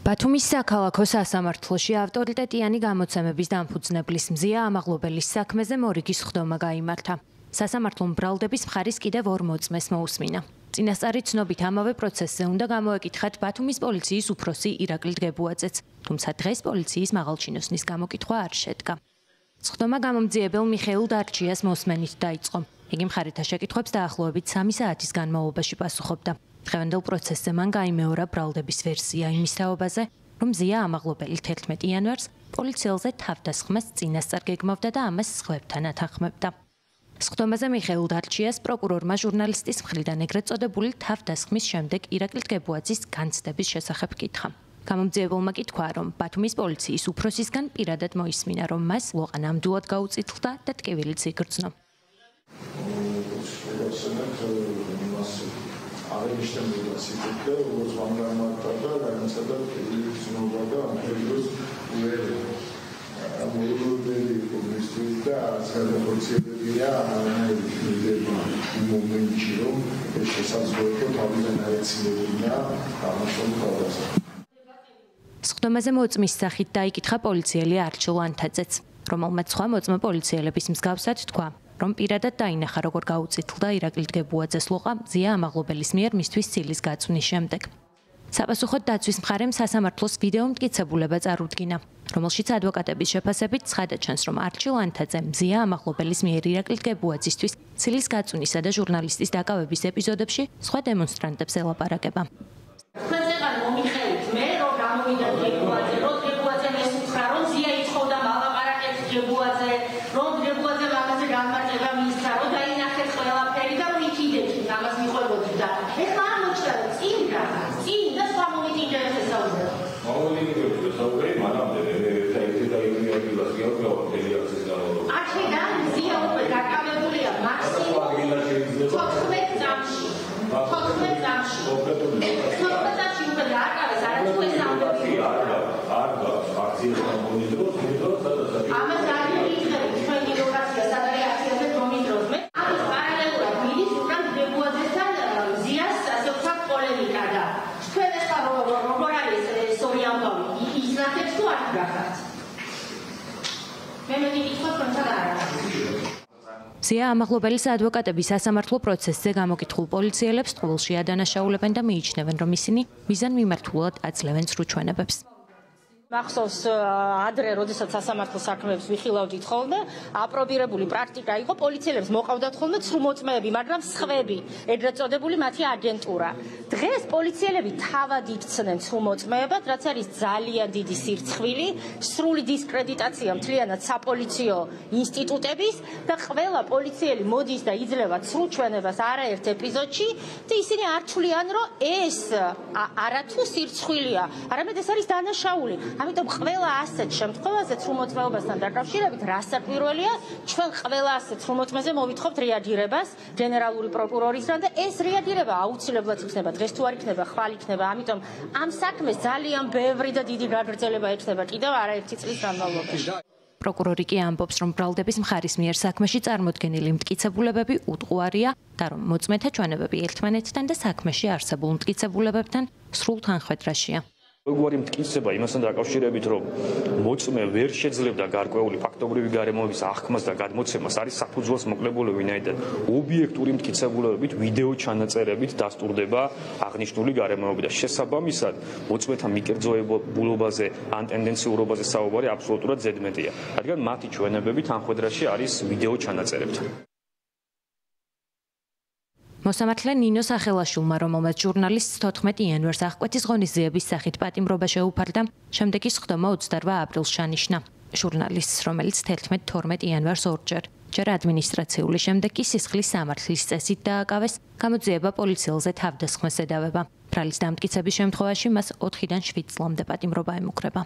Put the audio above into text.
ბათუმის საქალაქო სასამართლოში ავტორიტეტიანი გამოცემების დამფუძნებლის მზია ამაღლობელის საქმეზე მორიგის ხდომა გაიმართა. სასამართლომ ბრალდების მხარის კიდევ ორ მოწმეს მოусმინა. წინასწარი ცნობით ამავე პროცესზე უნდა გამოეკითხათ ბათუმის პოლიციის უფროსი ირაკლი დგებუაძეც, თუმცა დღეს პოლიციის მაღალჩინოსნის გამოკითხვა არ შედგა. ხდომა გამომძიებელ მიხეილ დარჩიას მოსმენით დაიწყო. იგი მხარეთა შეკითხვებს დაახლოებით 3 საათის განმავლობაში პასუხობდა. დღევანდელ პროცესზე მან გაიმეორა ბრალდების ვერსია იმის თაობაზე, რომ მზია ამაღლობელი 11 იანვარს პოლიციელზე თავდასხმას წინასწარ გეგმავდა და ამას სხვებთან ათანხმებდა. ხდომაზე მიხეილ დარჩიას პროკურორმა ჟურნალისტის მხრიდან ეგრეთ წოდებული თავდასხმის შემდეგ ირაკლი დგებუაძის განცდების შესახებ კითხა. გამომძიებელმა კითხვა, რომ ბათუმის პოლიციის უფროსისგან პირადად მოისმინა, რომ მას ლოყა ნამდვილად გაუწითლდა და ტკივილიც იგრძნო. აღნიშნებოდა სიტყვაზე, როგორც გამართა და განაცხადა ფილიპსნობა და ამერიკოს მოიგონებელი კომუნისტური და საზოგადოებრივია მომენტში რომ შესაძლოა თავიდან აეცილებინა ამაშენ თავაზე. ხდომაზე მოწმის სახით დაიკითხა პოლიციელი არჩილ ანთაძეც, რომელმაც სხვა მოწმე პოლიციელების მსგავსად თქვა, რომ პირადად დაინახა, როგორ გაუწითლდა ირაკლი დგებუაძეს ლოყა მზია ამაღლობელის მიერ მისთვის ცილის გაწვნის შემდეგ. საპასუხოდ დაცვის მხარემ სასამართლოს ვიდეო მტკიცებულება წარუდგინა, რომელშიც ადვოკატების შეფასებით ცხადა ჩანს, რომ არჩილ ანთაძე მზია ამაღლობელის მიერ ირაკლი დგებუაძისთვის ცილის გაწვნისა და ჟურნალისტის დაკავების ეპიზოდებში სხვა დემონსტრანტებს ელაპარაკება. მზია ამაღლობელის ადვოკატები სასამართლო პროცესზე გამოკითხულ პოლიციელებს ტყუილში ადანაშაულებენ და მიიჩნევენ, რომ ისინი მიზანმიმართულად აძლევენ სრუჩვენებებს. მახსოვს ადრე, როდესაც სასამართლო საქმეებს ვიხილავდით ხოლმე, აპრობირებული პრაქტიკა იყო პოლიციელებს მოყავდათ ხოლმე ცრუმოწმეები, მაგრამ სხვები, ეგრეთ წოდებული მათი აგენტურა. დღეს პოლიციელები თავად იქცნენ ცრუმოწმეებად, რაც არის ძალიან დიდი სირცხვილი, სრული დისკრედიტაცია მთლიანად sapoliciო ინსტიტუტების და ყველა პოლიციელი მოდის და იძლევა სრუჩვენებას არაერთ ეპიზოდში და ისინი არ თვლიან, რომ ეს არათუ სირცხვილია, არამედ ეს არის დანაშაული. ამიტომ ყველა ასეთ შემთხვევაზე ცრუმოწმეობასთან დაკავშირებით რასაკვირველია, ჩვენ ყველა ასეთ ცრუმოწმეზე მოვითხოვთ რეაგირებას გენერალური პროკურორისგან და ეს რეაგირება აუცილებლად იქნება, დღეს თუ არ იქნება, ხვალ იქნება. ამიტომ ამ საქმეს ძალიან ბევრი და დიდი გაგრძელება ექნება კიდევ არაერთი წლის განმავლობაში. პროკურორი კი ამბობს, რომ ბრალდების მხარის მიერ საქმეში წარმოდგენილი მტკიცებულებები უტყუარია და რომ მოწმეთა ჩვენებები ერთმანეთთან და საქმეში არსებულ მტკიცებულებებთან სრულ თანხვედრაშია. როგორი მტკიცება იმასთან დაკავშირებით, რომ მოწმე ვერ შეძლებდა გარკვეული ფაქტობრივი გარემოების აღქმას და გადმოცემას, არის საფუძველს მოკლებული, ვინაიდან ობიექტური მტკიცებულებებით, ვიდეო ჩანაწერებით დასტურდება აღნიშნული გარემოები და შესაბამისად მოწმეთა მიკერძოებულობაზე ან ტენდენციურობაზე საუბარი აბსოლუტურად ზედმეტია, რადგან მათი ჩვენებები თანხვედრაში არის ვიდეო ჩანაწერებთან. მოსამართლე ნინო სახელაშვილმა, რომელმაც ჟურნალისტს 14 იანვარს აღკვეთის ღონისძიების სახით პატიმრობა შეუფარდა, შემდეგ ის ხდომა 28 აპრილს ჩანიშნა. ჟურნალისტს, რომელიც 11-12 იანვარს ორჯერ, ჯერ ადმინისტრაციული, შემდეგ კი სისხლის სამართლის წესით დააკავეს, გამოძიება პოლიციელზე თავდასხმას ედავება. ბრალის დამტკიცების შემთხვევაში მას 4-დან 7 წლამდე პატიმრობა ემუქრება.